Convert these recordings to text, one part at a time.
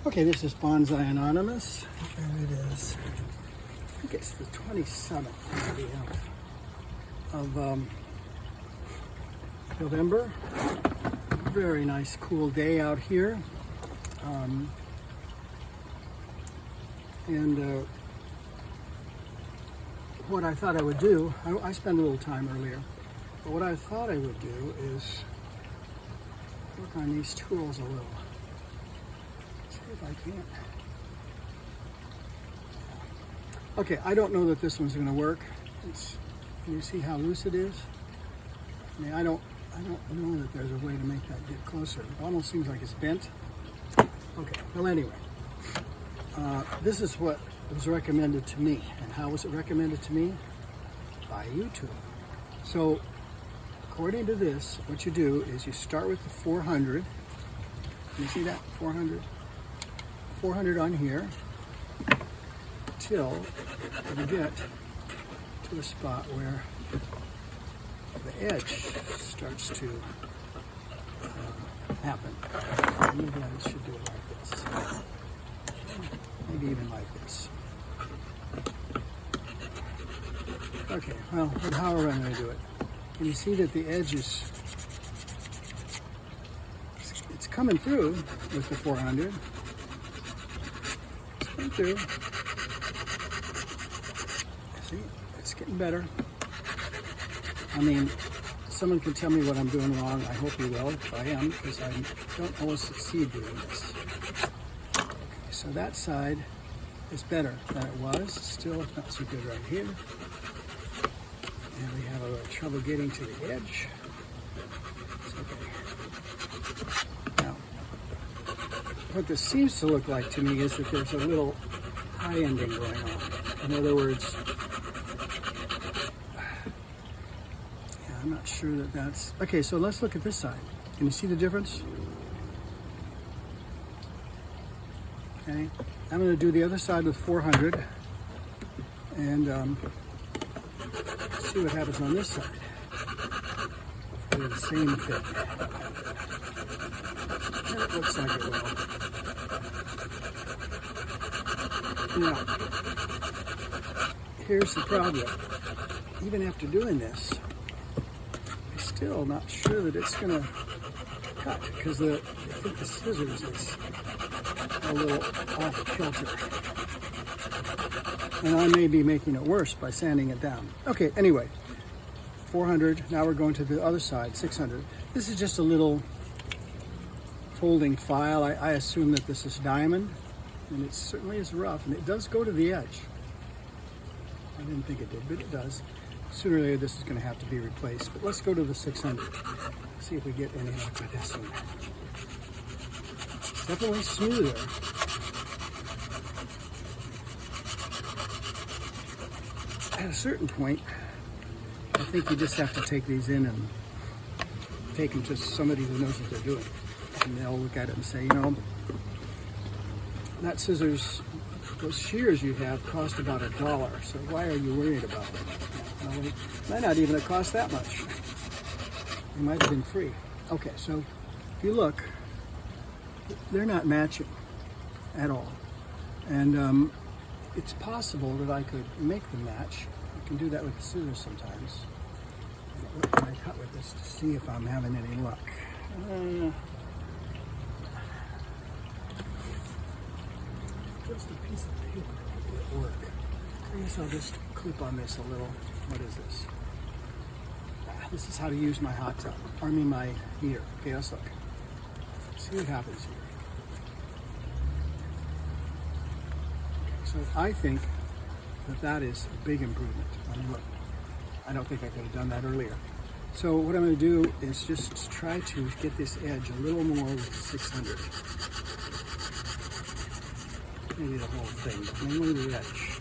Okay, this is Bonsai Anonymous, and it is, I think it's the 27th of November. Very nice, cool day out here. And what I thought I would do, I spent a little time earlier, but what I thought I would do is work on these tools a little. See if I can't. Okay, I don't know that this one's going to work. Can you see how loose it is? I mean, I don't know that there's a way to make that get closer. It almost seems like it's bent. Okay, well anyway, this is what was recommended to me. And how was it recommended to me? By YouTube. So, according to this, what you do is you start with the 400. Can you see that? 400? 400 on here till you get to a spot where the edge starts to happen. Maybe I should do it like this. Maybe even like this. Okay, well, however I'm going to do it. Can you see that the edge is, it's coming through with the 400. It's coming through. See, it's getting better. I mean, someone can tell me what I'm doing wrong. I hope you will, if I am, because I don't always succeed doing this. Okay, so that side is better than it was. Still not so good right here. And we have a little trouble getting to the edge. It's okay. Now, what this seems to look like to me is that there's a little high ending going on. In other words, I'm not sure that that's... Okay, so let's look at this side. Can you see the difference? Okay, I'm going to do the other side with 400 and see what happens on this side. Do the same thing. And it looks like it will. Now, here's the problem. Even after doing this, still not sure that it's going to cut because I think the scissors is a little off kilter. And I may be making it worse by sanding it down. Okay, anyway, 400. Now we're going to the other side, 600. This is just a little folding file. I assume that this is diamond, and it certainly is rough, and it does go to the edge. I didn't think it did, but it does. Sooner or later, this is going to have to be replaced. But let's go to the 600. See if we get any luck with this one. It's definitely smoother. At a certain point, I think you just have to take these in and take them to somebody who knows what they're doing. And they'll look at it and say, you know, that scissors, those shears you have cost about $1. So why are you worried about them? Well, it might not even have cost that much. It might have been free. Okay, so if you look, they're not matching at all. And it's possible that I could make them match. I can do that with the scissors sometimes. What can I cut with this to see if I'm having any luck? Just a piece of paper would work. I guess I'll just clip on this a little. What is this? This is how to use my hot tub. I mean my heater. Okay, let's look. See what happens here. So I think that is a big improvement. I mean, look, I don't think I could have done that earlier. So what I'm going to do is just try to get this edge a little more with 600. Maybe the whole thing, but mainly the edge.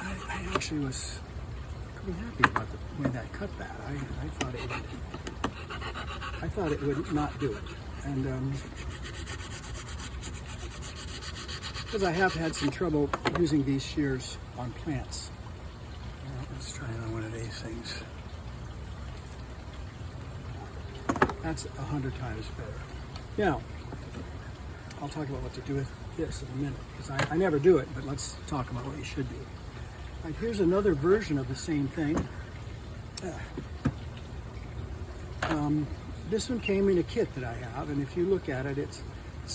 I actually was pretty happy about the way that cut that. I thought it would not do it. And because I have had some trouble using these shears on plants. Let's try it on one of these things. That's 100 times better. Now, I'll talk about what to do with this in a minute, because I never do it, but let's talk about what you should do. All right, here's another version of the same thing. This one came in a kit that I have, and if you look at it, it's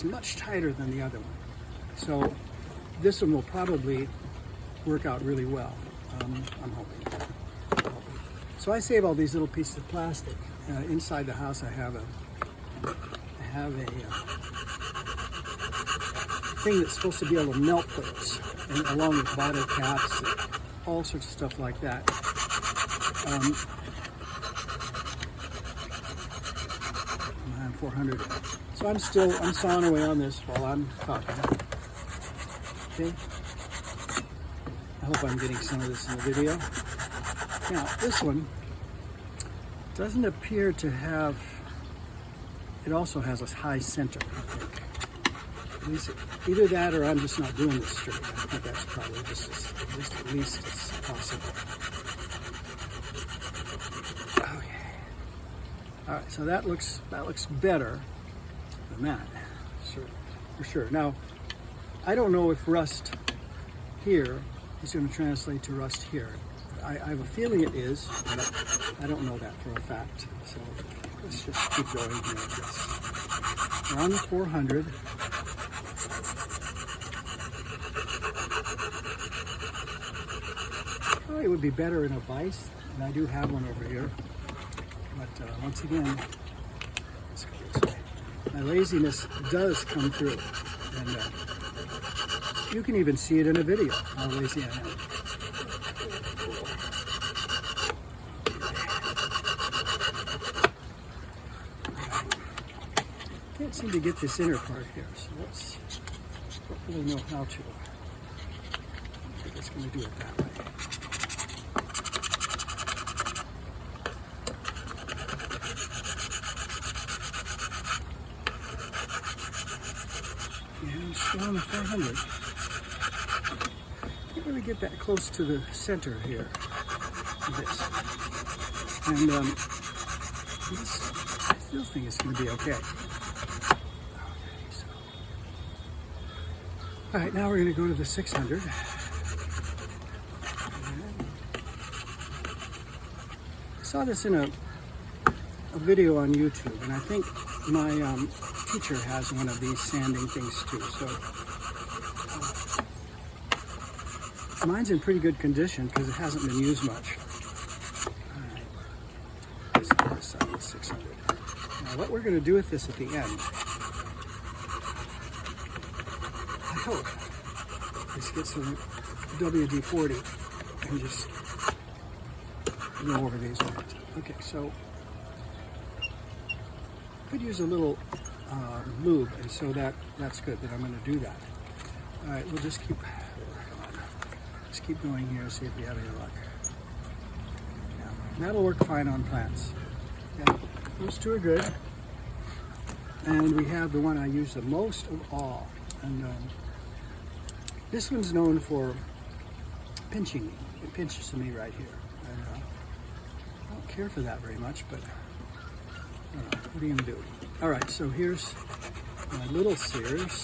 much tighter than the other one. So this one will probably work out really well. I'm hoping. So I save all these little pieces of plastic. Inside the house, I have a thing that's supposed to be able to melt those, and along with bottle caps, all sorts of stuff like that. 400. So I'm sawing away on this while I'm talking. Okay. I hope I'm getting some of this in the video. Now, this one doesn't appear to have, it also has a high center, I think. At least, either that or I'm just not doing this straight. I think that's probably just at least as possible. Okay. All right, so that looks better than that, for sure. Now, I don't know if rust here is going to translate to rust here. I have a feeling it is, but I don't know that for a fact. So let's just keep going here with this. We're on the 400. Probably would be better in a vise, and I do have one over here. But once again, let's go this way. My laziness does come through, and you can even see it in a video, how lazy I am. Can't seem to get this inner part here, so let's really know how to. I think it's going to do it that way. And I'm still on the 400. Can't really get that close to the center here. This. And this, I still think it's going to be okay. All right, now we're going to go to the 600. I saw this in a video on YouTube, and I think my teacher has one of these sanding things too. So mine's in pretty good condition because it hasn't been used much. All right, let's put this on the 600. Now, what we're going to do with this at the end, I hope, is get some WD-40 and just go over these lines. Okay, so could use a little lube, and so that's good that I'm going to do that. All right, we'll just keep going here and see if we have any luck. Yeah, that'll work fine on plants. Yeah, those two are good. And we have the one I use the most of all, and this one's known for pinching me. It pinches me right here. And, I don't care for that very much, but I don't know. What are you going to do? All right, so here's my little shears.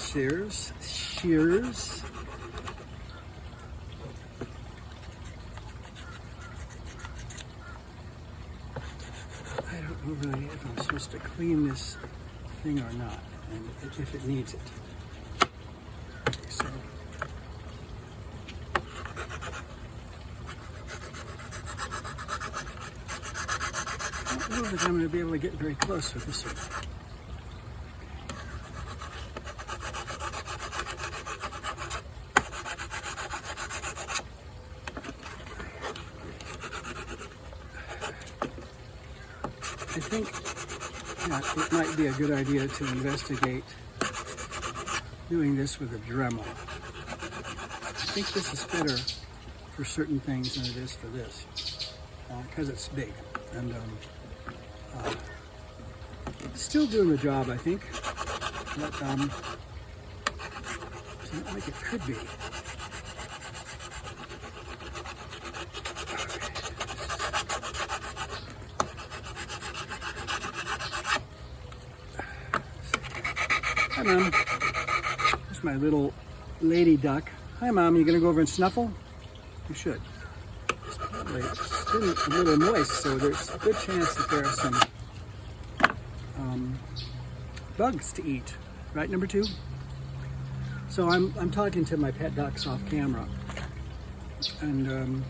I don't know really if I'm supposed to clean this thing or not, and if it needs it. Okay, so I don't know that I'm going to be able to get very close with this one. I think it might be a good idea to investigate doing this with a Dremel. I think this is better for certain things than it is for this, because it's big. And it's still doing the job, I think, but it's not like it could be. Hi, Mom. There's my little lady duck. Hi, Mom. You gonna go over and snuffle? You should. It's been a little moist, so there's a good chance that there are some bugs to eat. Right, number 2? So I'm talking to my pet ducks off camera, and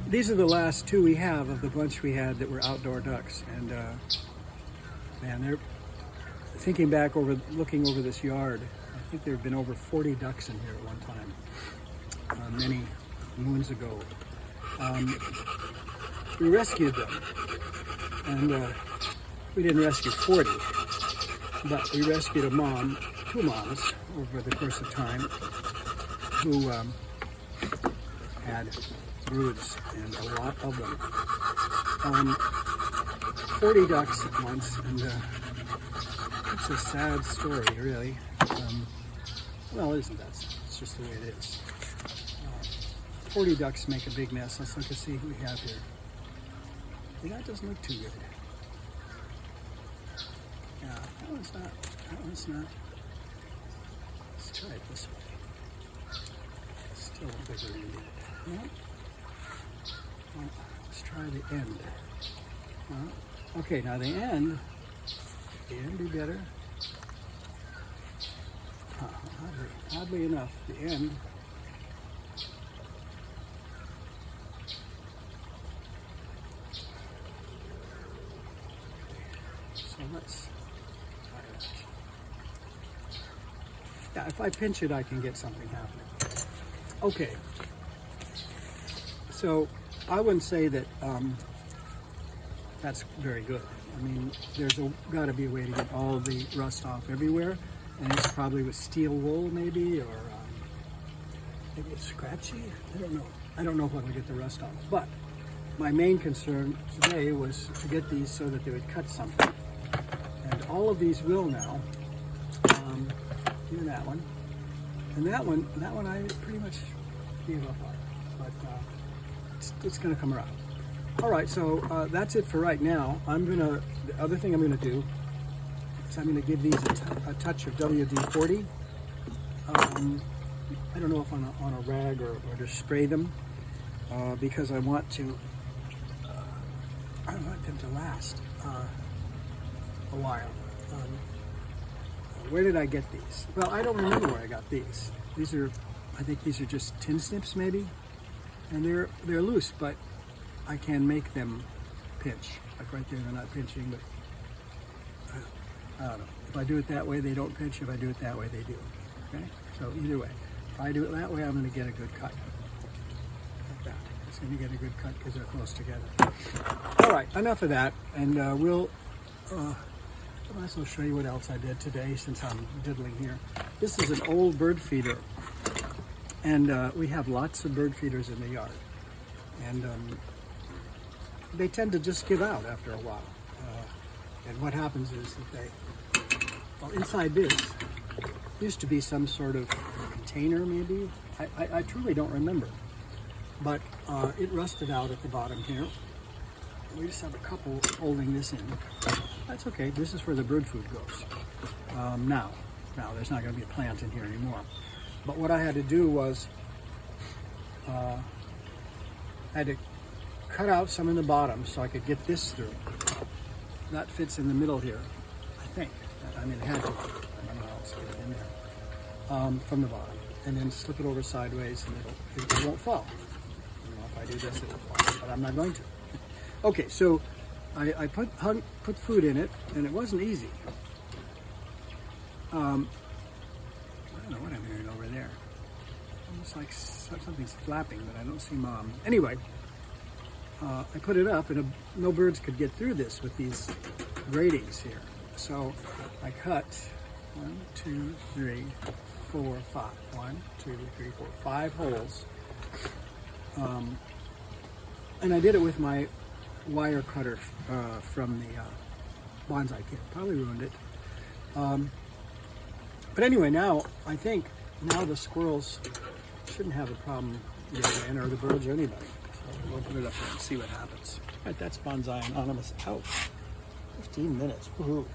these are the last 2 we have of the bunch we had that were outdoor ducks. And man, they're thinking back over, looking over this yard. I think there have been over 40 ducks in here at one time, many moons ago. We rescued them, and we didn't rescue 40, but we rescued a mom, 2 moms over the course of time, who had broods, and a lot of them. 40 ducks at once, and it's a sad story, really. Well, it isn't that sad, it's just the way it is. 40 ducks make a big mess. Let's look and see who we have here. Yeah, that doesn't look too good. Yeah, that one's not. Let's try it this way. Still bigger than that. Yeah. Well, let's try the end. Okay, now the end be better. Oddly enough, the end. So let's try that. Yeah, if I pinch it, I can get something happening. Okay. So I wouldn't say that that's very good. I mean, there's got to be a way to get all the rust off everywhere, and it's probably with steel wool, maybe, or maybe it's scratchy. I don't know. I don't know if I can get the rust off. But my main concern today was to get these so that they would cut something, and all of these will now. Even that one, and that one I pretty much gave up on, but it's going to come around. All right, so that's it for right now. The other thing I'm gonna do is I'm gonna give these a touch of WD-40. I don't know if on a rag or to spray them, because I want them to last a while. Where did I get these? Well, I don't remember where I got these. I think these are just tin snips, maybe, and they're loose, but I can make them pinch. Like right there, they're not pinching, but I don't know. If I do it that way, they don't pinch. If I do it that way, they do. Okay? So either way, if I do it that way, I'm going to get a good cut. Like that. It's going to get a good cut because they're close together. All right, enough of that, and I'll also show you what else I did today since I'm diddling here. This is an old bird feeder, and we have lots of bird feeders in the yard, and they tend to just give out after a while. And what happens is that inside this used to be some sort of container, maybe. I truly don't remember. But it rusted out at the bottom here. We just have a couple holding this in. That's okay. This is where the bird food goes. Now, there's not going to be a plant in here anymore. But what I had to do was I had to cut out some in the bottom so I could get this through. That fits in the middle here, I think. I mean, it had to. I don't know how else to get it in there. From the bottom. And then slip it over sideways and it won't fall. You know, if I do this, it will fall. But I'm not going to. Okay, so I put food in it, and it wasn't easy. I don't know what I'm hearing over there. Almost like something's flapping, but I don't see Mom. Anyway, I put it up, and no birds could get through this with these gratings here. So I cut 1, 2, 3, 4, 5. 1, 2, 3, 4, 5 holes. And I did it with my wire cutter from the bonsai kit. Probably ruined it. But anyway, now I think the squirrels shouldn't have a problem getting in, or the birds, or anybody. So we'll put it up there and see what happens. All right, that's Bonsai Anonymous out. 15 minutes. Woohoo.